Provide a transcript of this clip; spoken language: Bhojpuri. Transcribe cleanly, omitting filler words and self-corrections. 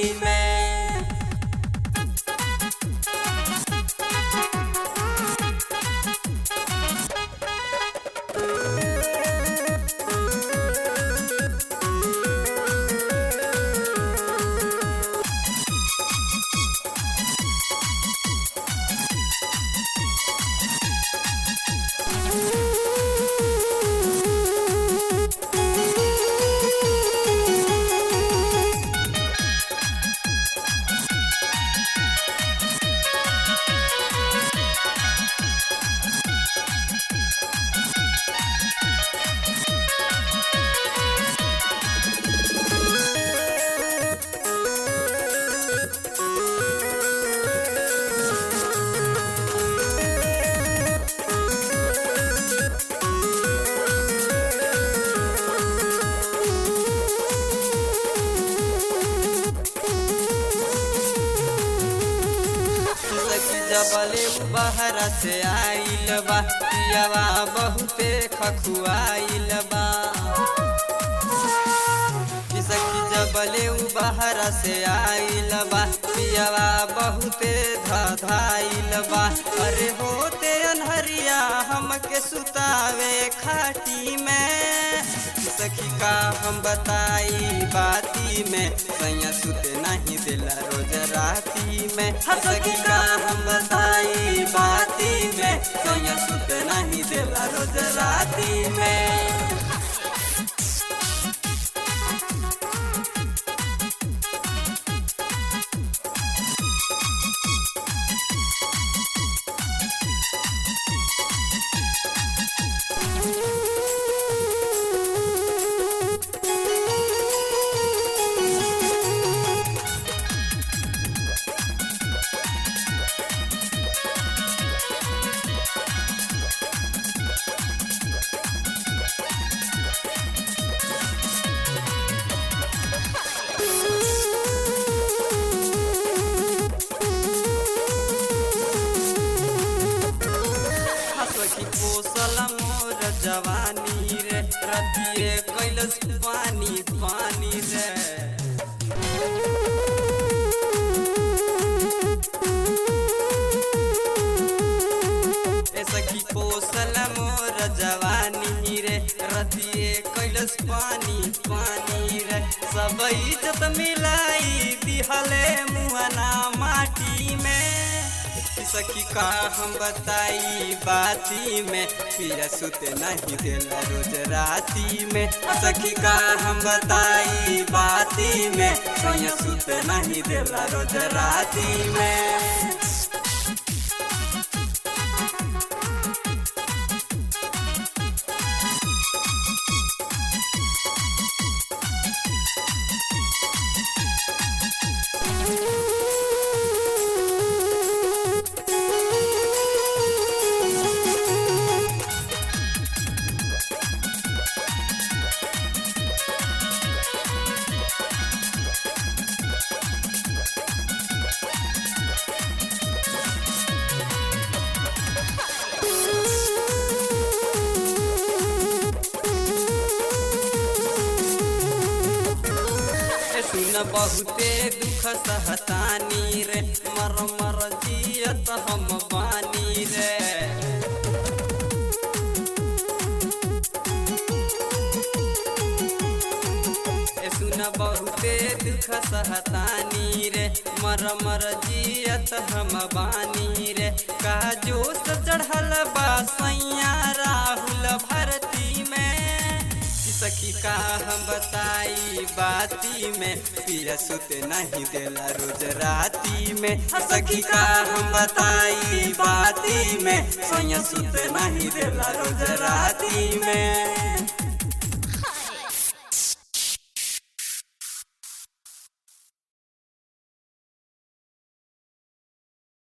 राती में। जबले बहर से आइल बा पियावा बहुते खखुआइल बा। सखी जबले बहर से आइल बा पियावा बहुते धधाइल बा। अरे होते अनहरिया हमके सुतावे खाटी में। सखी का हम बताई बाती में सैया सुते नहीं दिला रोज राती में। सखी का हम बताई बाती में सैया सुते नहीं दिला रोज राती में। पोसल मोर जवानी रे रतिए कैलस पानी पानी रे। सखी पोसल मोर जवानी रे रतिए कैलस पानी पानी रे। सब इज्जत मिलाई दिहले मुहना माटी में। सखी का हम बताई बाती में पिया सुते नहीं दिला रोज राती में। सखी का हम बताई बाती में सैया सुते नहीं दिला रोज राती में। सुन बहुते दुख सहतानी रे मर मर जियत हम बानी रे। सुन बहुते दुख सहतानी रे मर मर जियत हम बानी रे। का जोश चढ़ल बा सैया राहुल भरती में। सखी का हम बताई बाती में पिया सुते नहीं दिला रोज राती में। सखी का हम बताई बाती में सैया सुते नहीं दिला रोज राती में।